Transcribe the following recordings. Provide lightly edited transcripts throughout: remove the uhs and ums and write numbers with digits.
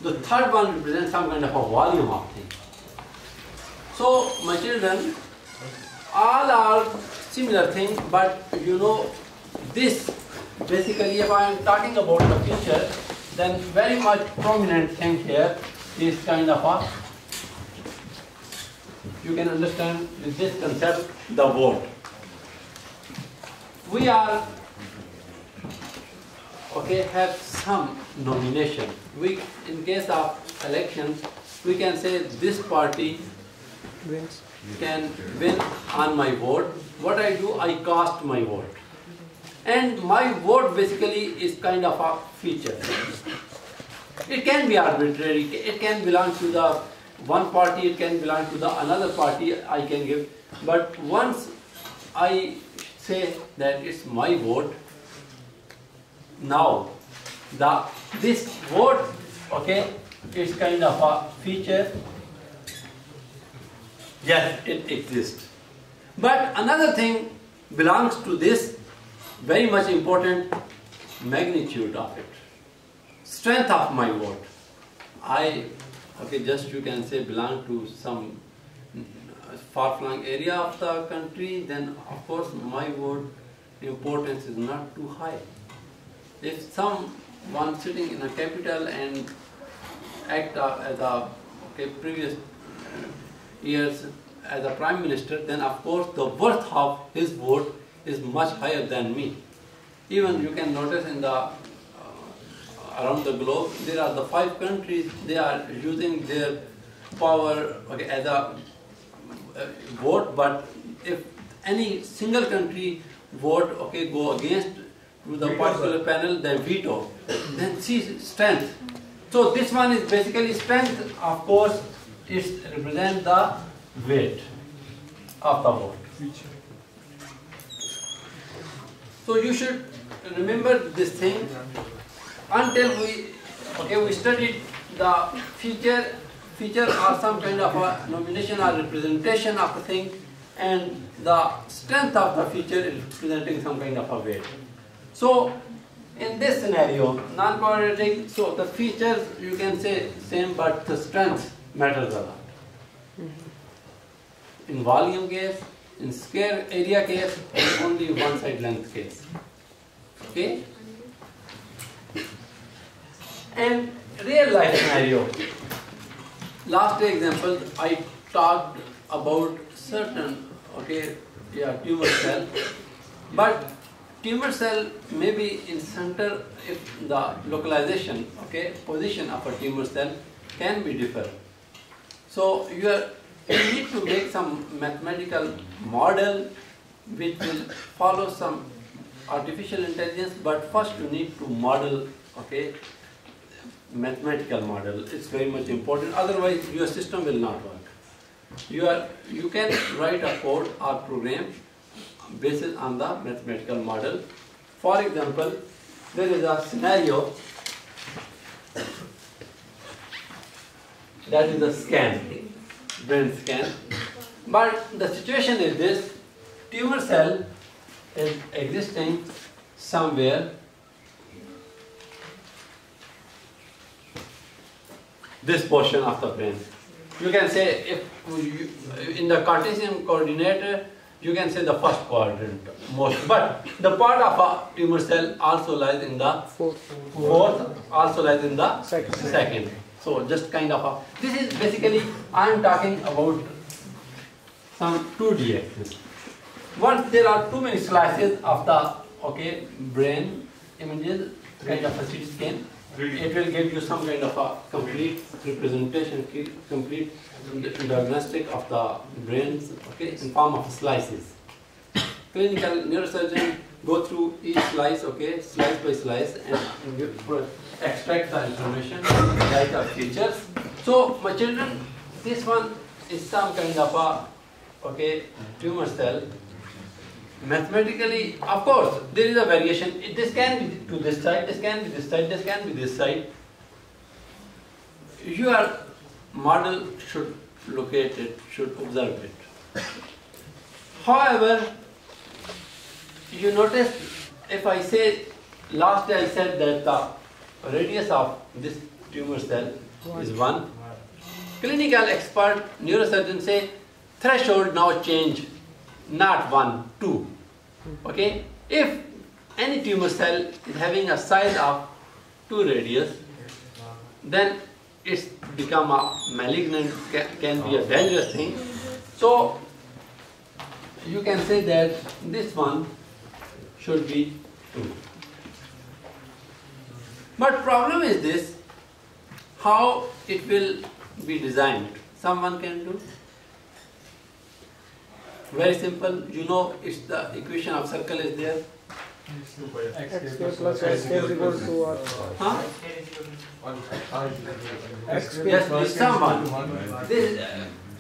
The third one represents some kind of a volume of thing. So, my children, all are similar things, but you know, this basically, if I am talking about the future, then very much prominent thing here is kind of a, you can understand with this concept, the vote. We are, okay, have some nomination. We, in case of elections, we can say this party can win on my vote. What I do, I cast my vote. And my vote basically is kind of a feature. It can be arbitrary, it can belong to the one party, it can belong to the another party I can give. But once I say that it's my vote, now this vote, okay, is kind of a feature. Yes, it exists. But another thing belongs to this, very much important, magnitude of it, strength of my vote. I, okay, just you can say belong to some far-flung area of the country, then of course my vote importance is not too high. If someone sitting in a capital and act as a, okay, previous years as a prime minister, then of course the worth of his vote is much higher than me. Even you can notice in the around the globe, there are the 5 countries, they are using their power, okay, as a vote, but if any single country vote, okay, go against to the particular panel, they veto, then see strength. So this one is basically strength, of course, it represents the weight of the vote. So you should remember this thing until we studied the feature or some kind of a nomination or representation of the thing, and the strength of the feature is representing some kind of a weight. So in this scenario, non-quadratic, so the features you can say same, but the strength matters a lot. In volume case, in square area case, and only one side length case. Okay? And real life scenario. Last example, I talked about certain, okay, yeah, tumor cell, but tumor cell may be in center if the localization, okay, position of a tumor cell can be different. So you need to make some mathematical model which will follow some artificial intelligence, but first you need to model, okay, mathematical model. It's very much important, otherwise your system will not work. You can write a code or program based on the mathematical model. For example, there is a scenario that is a scan, brain scan. But the situation is this: tumor cell is existing somewhere this portion of the brain. You can say, if in the Cartesian coordinator, you can say the first quadrant most, but the part of a tumor cell also lies in the fourth, also lies in the second. So just kind of a, this is basically, I am talking about some 2D axis. Once there are too many slices of the, okay, brain images, kind of a CT scan, it will give you some kind of a complete representation, complete diagnostic of the brains, okay, in form of slices. Clinical neurosurgeon go through each slice, okay, slice by slice, and extract the information, write the features. So, my children, this one is some kind of a, okay, tumor cell. Mathematically, of course, there is a variation. This can be to this side, this can be this side, this can be this side. Your model should locate it, should observe it. However, you notice, if I say, last day I said that the radius of this tumor cell is 1. Clinical expert neurosurgeon say threshold now change, not 1, 2. Okay? If any tumor cell is having a size of 2 radius, then it's become a malignant, can be a dangerous thing. So you can say that this one should be 2. But problem is this, how it will be designed. Someone can do? Very simple. You know, it's the equation of circle is there. X square plus y square is equal to r. Huh? X square Yes, plus this someone. This,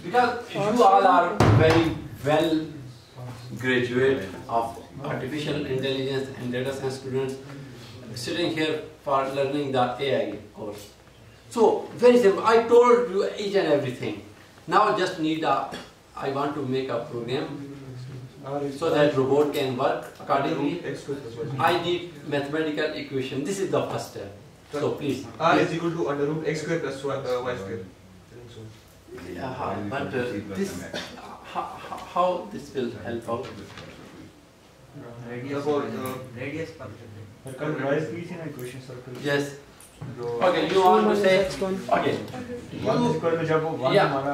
because you all are very well graduate of artificial intelligence and data science students sitting here for learning the AI course. So, very simple. I told you each and everything. Now just need I want to make a program so that robot can work accordingly. I need mathematical equation. This is the first step. So please. R is equal to under root x square plus y square. Yeah, but this, how this will help out? Radius Yes. Okay, you want to say, okay,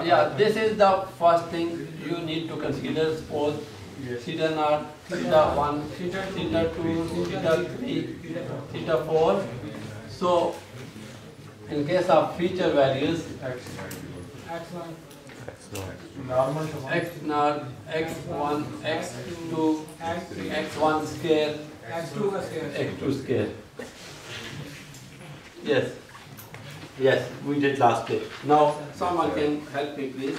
yeah, this is the first thing you need to consider. Suppose theta naught, theta 1, theta 2, theta 3, theta 4. So, in case of feature values, x naught, x1, x2, x1 square, x2 square. Yes. Yes, we did last day. Now, someone can help me, please.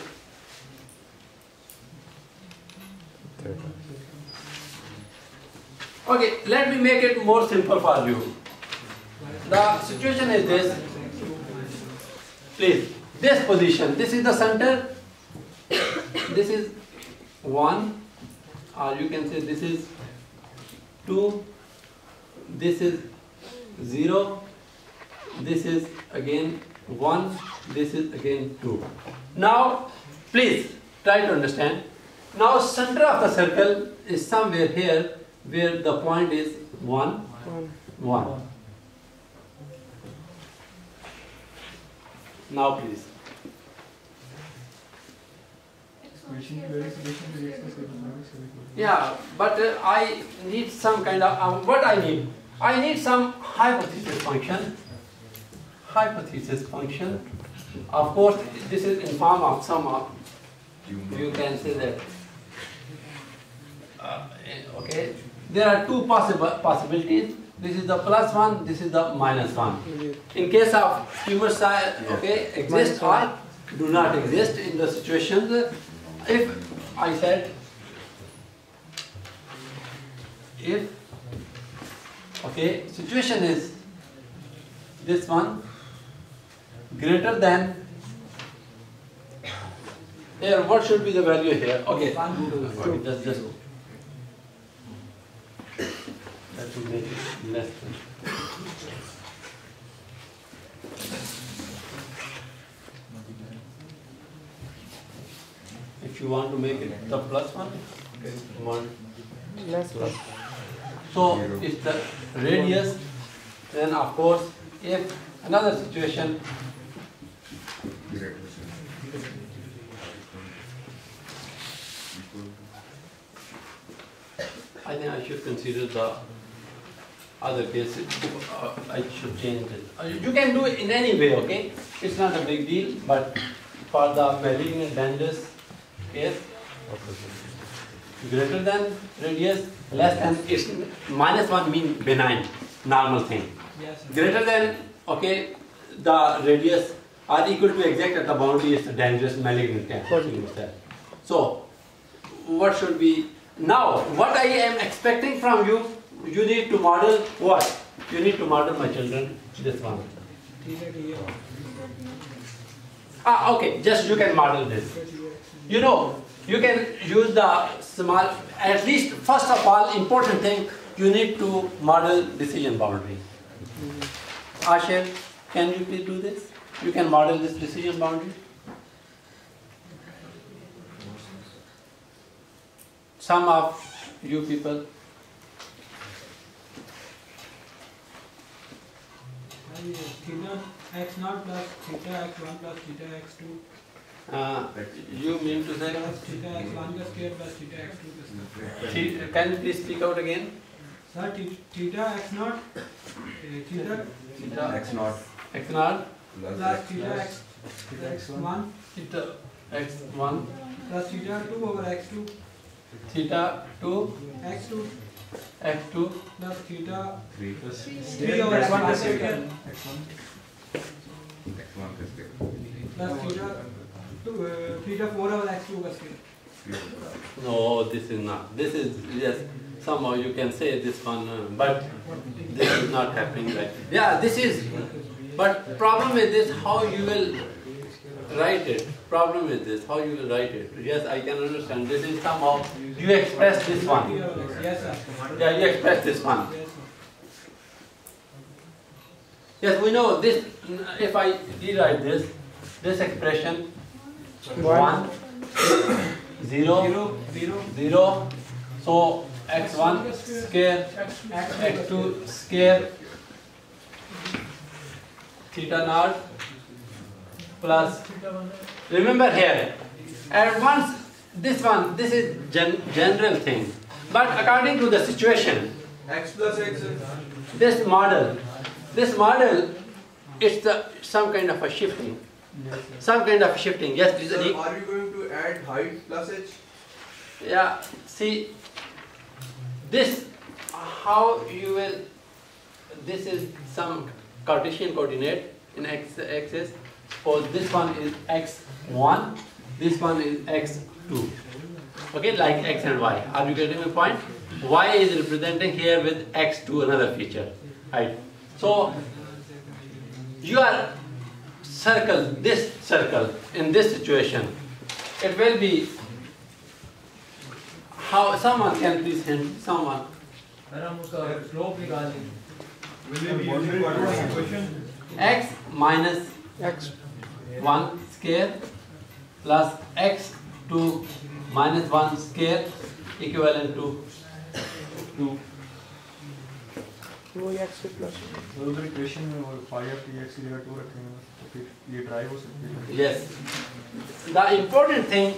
Okay, let me make it more simple for you. The situation is this. Please, this position, this is the center. This is 1, or you can say this is 2. This is 0. This is again 1, this is again 2. Now, please try to understand. Now, center of the circle is somewhere here where the point is 1, 1. Now, please. Yeah, but I need some kind of, what I need? I need some hypothesis function. Hypothesis function. Of course, this is in form of sum of, you can say that, okay, there are two possibilities. This is the plus 1, this is the minus 1. In case of tumor size, okay, exist or do not exist in the situations. If I said, if, okay, situation is this one, greater than, here what should be the value here? Okay, just that will make it less than. If you want to make it the plus 1, okay, you want Less plus. so if the radius, then of course if another situation, I think I should consider the other cases. I should change it. You can do it in any way, okay? It's not a big deal, but for the malignant dangerous case, greater than radius, less than, it's minus 1 mean benign, normal thing. Yes. Greater than, okay, the radius are equal to exact at the boundary is dangerous malignant cancer. So, what should be, now, what I am expecting from you, you need to model what? You need to model, my children, this one. Okay, just you can model this. You know, you can use the small, at least first of all, important thing, you need to model decision boundary. Ashir, Can you please do this? You can model this decision boundary. Some of you people. Theta x0 plus theta x1 plus theta x2 You mean to say? plus theta x1 plus square plus theta x2 plus Can you please speak out again? Sir, theta x0 theta x0 X0 plus theta x1 theta x1 plus theta 2 over x2 theta 2 x2 x2 plus theta 3 3 over x1 plus square plus theta 4 over x2 plus square. No, this is not. This is, yes, somehow you can say this one, but this is not happening right. Yeah, this is, but problem is this, how you will write it. Problem is this, how you will write it. Yes, I can understand. This is somehow, you express this one. Yes, sir. Yeah, you express this one. Yes, sir. Yes, we know this, if I rewrite this expression, 1, 0, 0, so x1 square, x2 square, theta naught plus, remember here, at once, this is general thing, but according to the situation, x plus x this model, it's some kind of a shifting. Some kind of shifting. Yes, please. Sir, are you going to add height plus h? Yeah, see, this, how you will, this is some Cartesian coordinate in x-axis. Suppose this one is x1, this one is x2. Okay, like x and y. Are you getting my point? Y is representing here with x2, another feature. Right. So, you are circle, this circle, in this situation, it will be, how, someone can please hint, someone. X minus x1 square plus x2 minus 1 square equivalent to 2. वो x plus उधर equation में वो phi of tx की जगह 2 रखेंगे तो फिर ये ड्राइव हो सकती है. Yes. The important thing,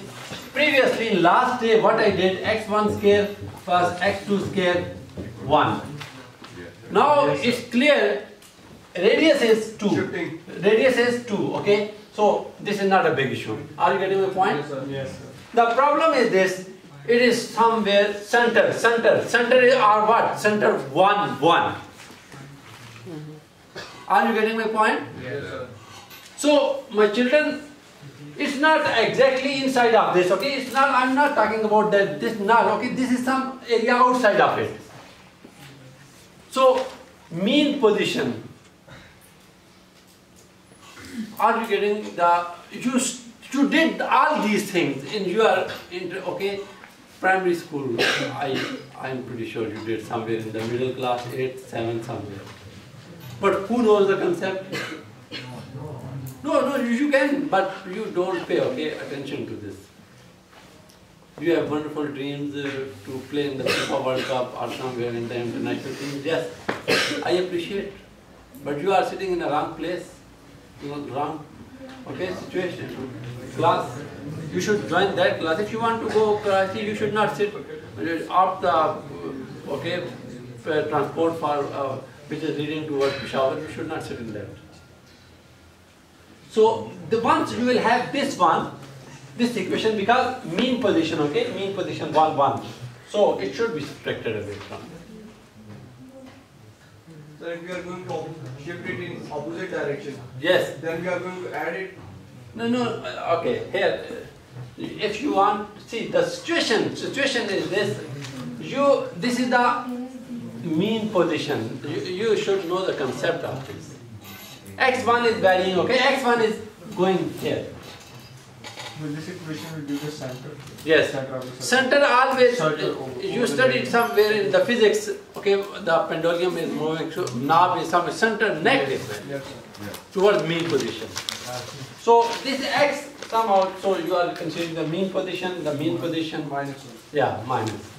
previously last day what I did, x1 square plus x2 square 1. Now it's clear, radius is 2. Shifting. Radius is 2, okay? So this is not a big issue. Are you getting my point? Yes, sir. The problem is this, it is somewhere center is or what? Center 1, 1. Are you getting my point? Yes, sir. So, my children, it's not exactly inside of this, okay? It's not, I'm not talking about that, this null, okay? This is some area outside of it. So, mean position. Are you getting the, you did all these things in your, okay, primary school. I'm pretty sure you did somewhere in the middle class, 8, 7, somewhere. But who knows the concept? No, you can, but you don't pay, okay, attention to this. You have wonderful dreams to play in the FIFA World Cup or somewhere in the international teams. Yes, I appreciate. But you are sitting in a wrong place, wrong, okay, situation. Class, you should join that class. If you want to go Karachi, you should not sit off the, okay, transport for, which is leading towards Peshawar. You should not sit in that. So, once you will have this one, this equation, because mean position, okay, mean position 1, 1. So, it should be subtracted away from. So if we are going to shift it in opposite direction, Yes. then we are going to add it. No, okay, here, if you want, see, the situation is this, this is the mean position, you should know the concept of this. x1 is varying, okay, x1 is going here. With this equation, we give the center. Yes. Center of the circle. Center always, Circle you over studied the- somewhere in the physics, okay, the pendulum is moving, so knob is some center negative Yes, sir. towards mean position. So this x somehow, so you are considering the mean position, Minus 1. yeah, minus.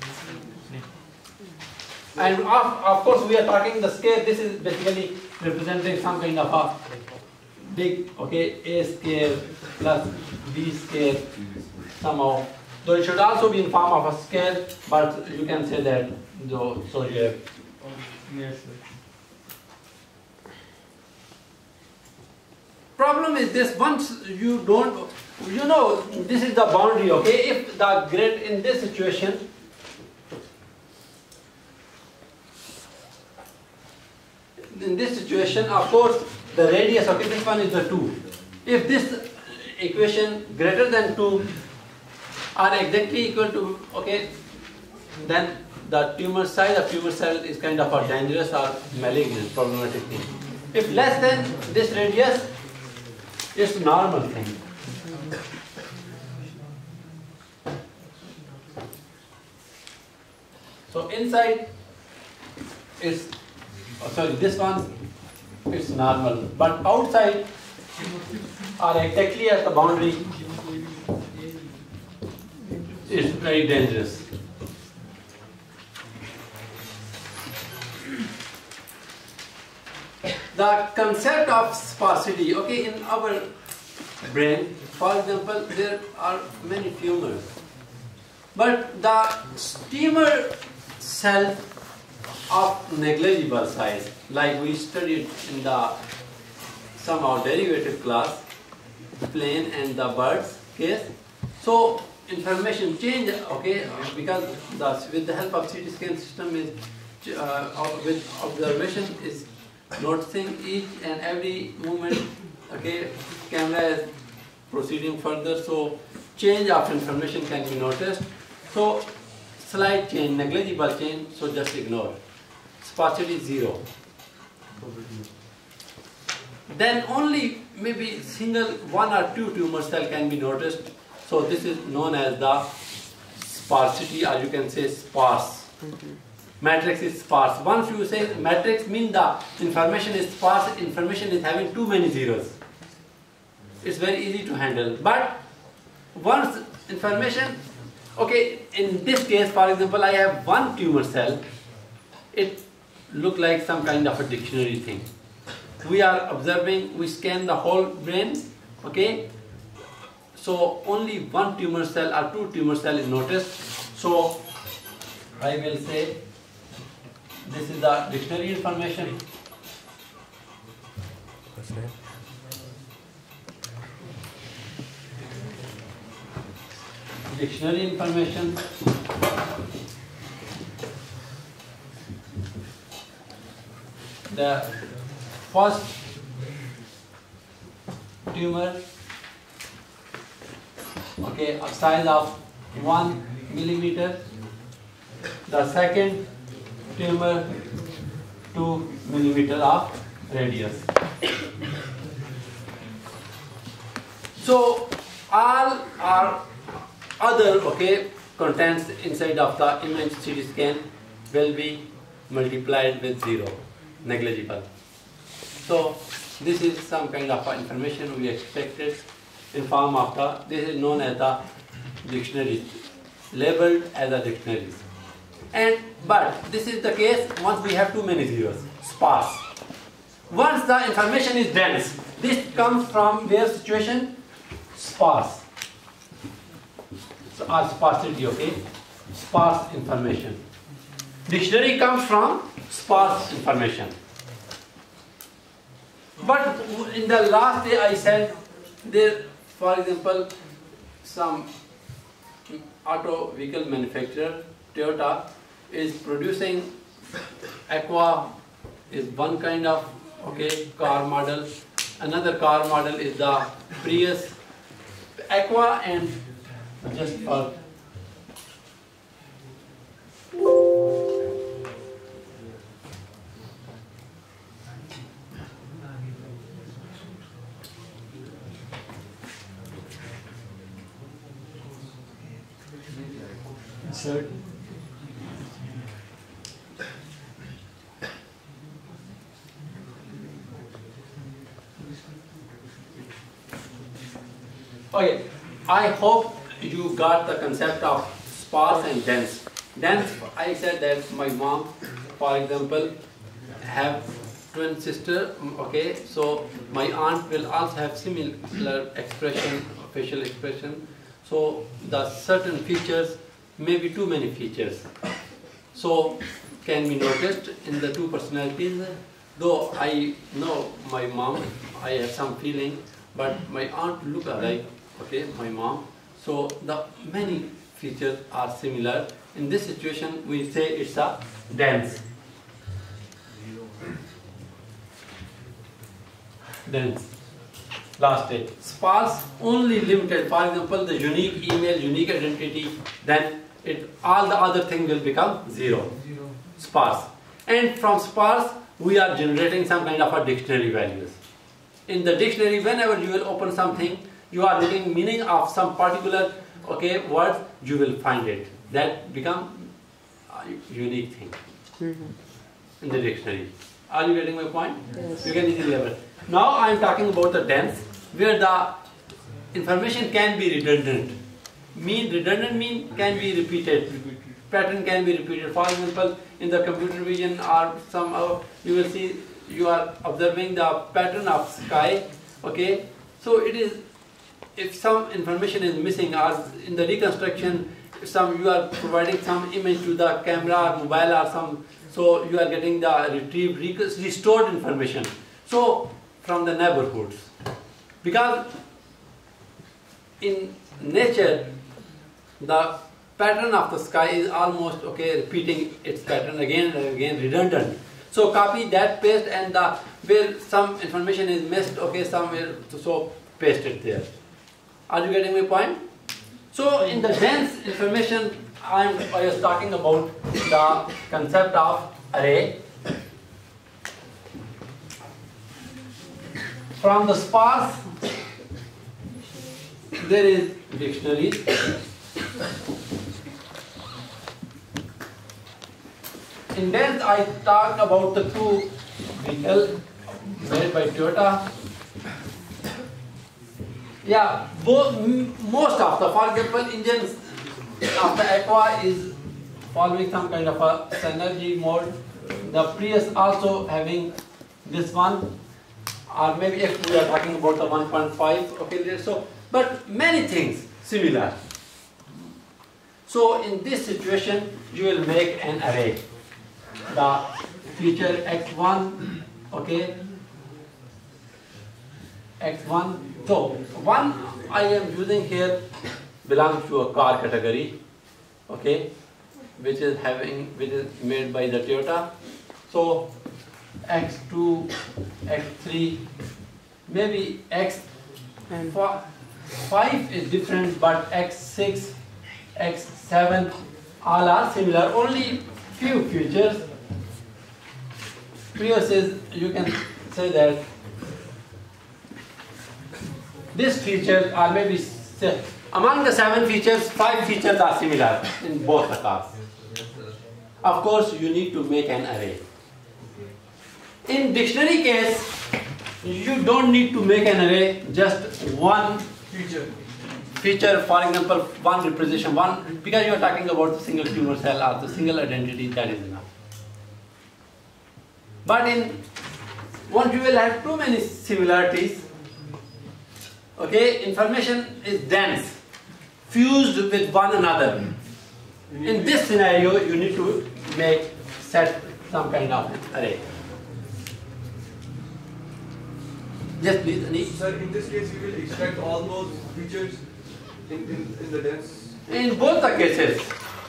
And of course we are talking the scale, this is basically representing some kind of a big, okay, a scale plus b scale somehow. Though it should also be in form of a scale, but you can say that, though, so here. Yes, sir. Problem is this, once you don't, you know, this is the boundary, okay, if the grid in this situation, of course, the radius, okay, this one is the 2. If this equation greater than 2 are exactly equal to, okay, then the tumor size of tumor cell is kind of a dangerous or malignant, problematic thing. If less than this radius, it's normal thing. So inside is, oh sorry, this one is normal, but outside or exactly at the boundary is very dangerous. The concept of sparsity, okay, in our brain, for example, there are many tumors, but the tumor cell of negligible size, like we studied in the somehow derivative class, plane and the birds case. So information change, okay, because with the help of CT scan system is with observation is noticing each and every movement, okay, camera is proceeding further, so change of information can be noticed. So slight change, negligible change, so just ignore. Sparsity 0. Then only maybe single 1 or 2 tumor cell can be noticed. So this is known as the sparsity, or you can say sparse. Matrix is sparse. Once you say matrix means the information is sparse, information is having too many zeros. It's very easy to handle. But once information, okay, in this case, for example, I have 1 tumor cell. It look like some kind of a dictionary thing. We are observing, we scan the whole brain, okay? So only 1 tumor cell or 2 tumor cell is noticed. So I will say this is the dictionary information. Dictionary information. The first tumor, okay, of size of 1 millimeter. The second tumor 2 millimeter of radius. So all are other, okay, contents inside of the image CT scan will be multiplied with 0, negligible. So this is some kind of information we expected in form of the, this is known as the dictionary, labeled as a dictionary. And but this is the case once we have too many zeros, sparse. Once the information is dense, this comes from where situation? Sparse. So our sparsity, okay? Sparse information. Dictionary comes from sparse information. But in the last day I said there, for example, some auto vehicle manufacturer, Toyota, is producing Aqua is one kind of, okay, car model. Another car model is the Prius. Aqua and just for certain. Okay, I hope you got the concept of sparse and dense. Dense, I said that my mom, for example, have twin sister, okay, so my aunt will also have similar expression, facial expression. So the certain features, maybe too many features, so can be noticed in the two personalities. Though I know my mom, I have some feeling, but my aunt look alike, okay, my mom. So the many features are similar. In this situation, we say it's a dense. Dense. Last stage. Sparse, only limited. For example, the unique email, unique identity, then all the other things will become zero. Sparse. And from sparse, we are generating some kind of a dictionary values. In the dictionary, whenever you will open something, you are looking meaning of some particular, okay, words, you will find it. That become a unique thing in the dictionary. Are you getting my point? Yes. You can easily level. Now I am talking about the dense, where the information can be redundant. Redundant mean can be repeated. Pattern can be repeated. For example, in the computer vision or some, you will see you are observing the pattern of sky. Okay, so it is, if some information is missing, or in the reconstruction, you are providing some image to the camera or mobile or some, so you are getting the restored information. So from the neighborhoods, because in nature the pattern of the sky is almost, okay, repeating its pattern again and again, redundant. So copy that, paste, and where some information is missed, okay, somewhere, so paste it there. Are you getting my point? So in the dense information, I was talking about the concept of array. From the sparse, there is dictionary. In dense, I talked about the two vehicles made by Toyota. Yeah, most of the, for example, engines of the Aqua is following some kind of a synergy mode. The Prius also having this one, or maybe if we are talking about the 1.5, okay, so, but many things similar. So in this situation, you will make an array. The feature x1, okay, x1. So one I am using here belongs to a car category, okay, which is made by the Toyota. So x2, x3, maybe x and 5 is different, but x6, x7, all are similar. Only few features. Prius is, you can say that these features are maybe, among the 7 features, 5 features are similar in both the cars. Of course, you need to make an array. In dictionary case, you don't need to make an array, just one feature, for example, one representation, because you are talking about the single tumor cell or the single identity, that is enough. But in one, you will have too many similarities. Okay, information is dense, fused with one another. In this scenario, you need to set some kind of array. Yes, please, Anik. Sir, in this case, we will extract all those features in the dense. In both the cases.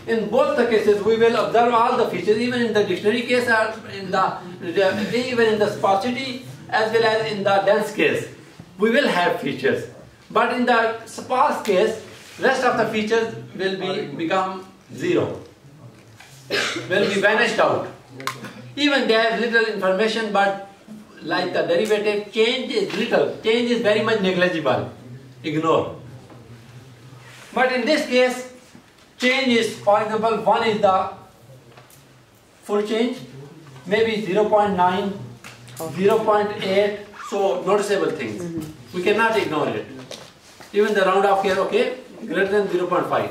In both the cases, we will observe all the features, even in the dictionary case, or even in the sparsity, as well as in the dense case. We will have features. But in the sparse case, rest of the features will become zero. Will be vanished out. Even they have little information, but like the derivative, change is little. Change is very much negligible. Ignore. But in this case, change is, for example, 1 is the full change, maybe 0.9, 0.8, so noticeable things. We cannot ignore it. Even the round off here, okay, greater than 0.5.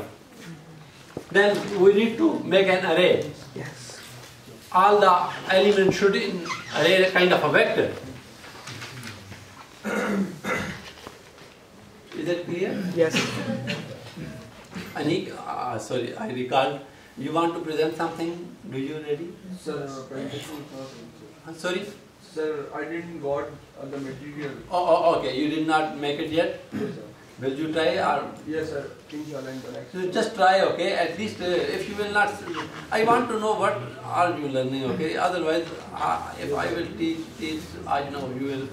Then we need to make an array. Yes. All the elements should in array kind of a vector. Is that clear? Yes. Anik, sorry, I recall. You want to present something? Do you ready? Sir, presentation. Sorry? Sir, I didn't got the material. Oh, okay. You did not make it yet? Yes, sir. Will you try or? Yes, sir. Inshallah, in the next. So just try, okay? At least if you will not, I want to know what are you learning, okay? Otherwise, if I will teach, I know you will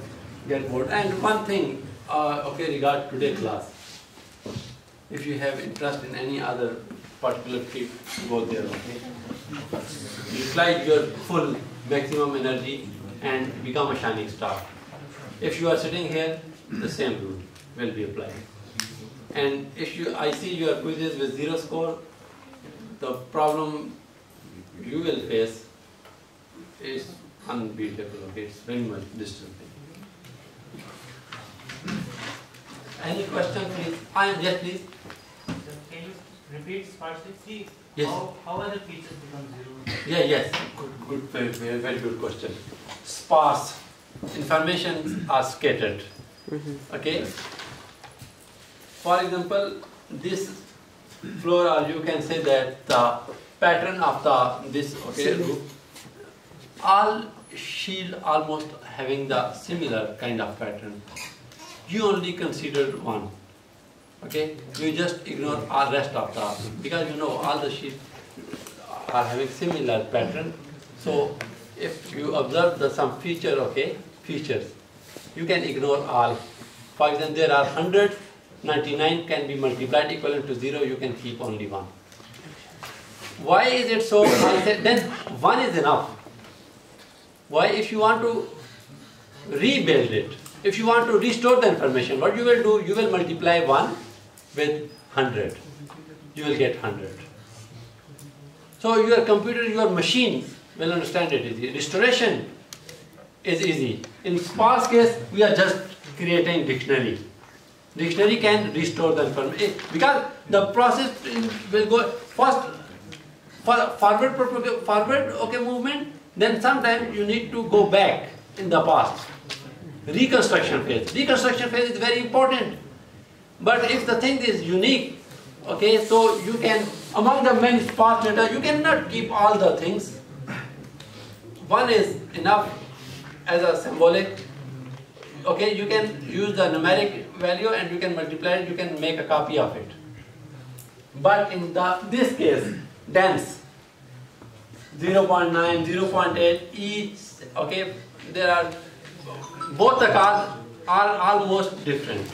get bored. And one thing, okay, regard today's class. If you have interest in any other particular field, go there, okay? Utilize your full maximum energy and become a shining star. If you are sitting here, the same rule will be applied. And if I see your quizzes with 0 score, the problem you will face is unbeatable, okay? It's very much distant. Any question, please? Yes, please. Can you repeat sparsity? Yes. How are the features become zero? Yes. Good, very good question. Sparse. Information are scattered. Okay? For example, this floor, or you can say that the pattern of this group, all shield almost having the similar kind of pattern. You only considered one. Okay? You just ignore all rest of the, because you know all the sheets are having similar pattern. So if you observe some features, you can ignore all. For example, there are 100, 99 can be multiplied equivalent to 0, you can keep only 1. Why is it so? I said then 1 is enough. Why? If you want to rebuild it, if you want to restore the information, what you will do? You will multiply 1 with 100. You will get 100. So your computer, your machine will understand it easy. Restoration is easy. In sparse case, we are just creating dictionary. Dictionary can restore the information because the process will go first forward movement. Then sometimes you need to go back in the past. Reconstruction phase. Reconstruction phase is very important. But if the thing is unique, okay, so you can, among the many sparse data, you cannot keep all the things. One is enough as a symbolic. Okay, you can use the numeric value and you can multiply it, you can make a copy of it. But in this case, dense, 0.9, 0.8 each, okay, there are, both the cars are almost different.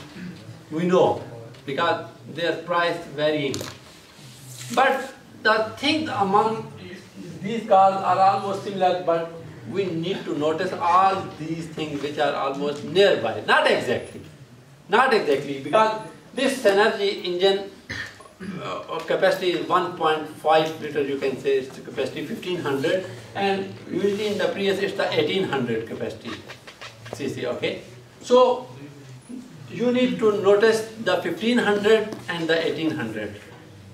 We know, because their price varying. But the things among these cars are almost similar, but we need to notice all these things which are almost nearby. Not exactly, because this Synergy engine capacity is 1.5 liter, you can say it's the capacity 1500, and usually in the Prius it's the 1800 capacity cc, okay? So you need to notice the 1500 and the 1800.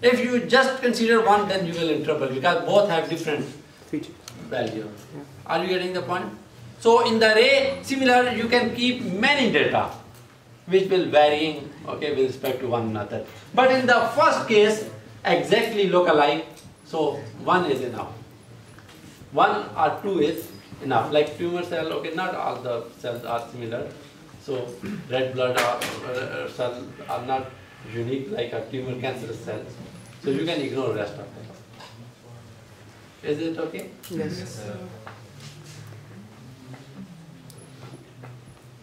If you just consider one, then you will in trouble because both have different value. Are you getting the point? So in the array, similar, you can keep many data which will varying, okay, with respect to one another. But in the first case, exactly localized, so one is enough. 1 or 2 is enough. Like tumor cell, okay, not all the cells are similar. So red blood cells are not unique like a tumor cancerous cells. So you can ignore the rest of them. Is it okay? Yes.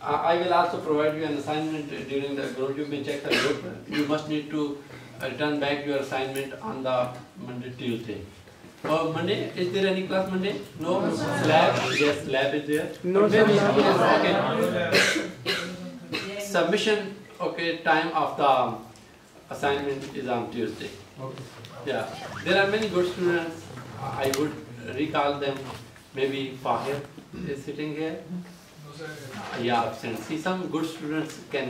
I will also provide you an assignment during the group. You may check the group. You must need to return back your assignment on the Monday, Tuesday. Monday, is there any class Monday? No? Lab? Yes, lab is there. No, maybe, yes, okay. Submission, okay, time of the assignment is on Tuesday. Okay. Yeah, there are many good students. I would recall them. Maybe Fahir is sitting here. Yeah, absent. See, some good students can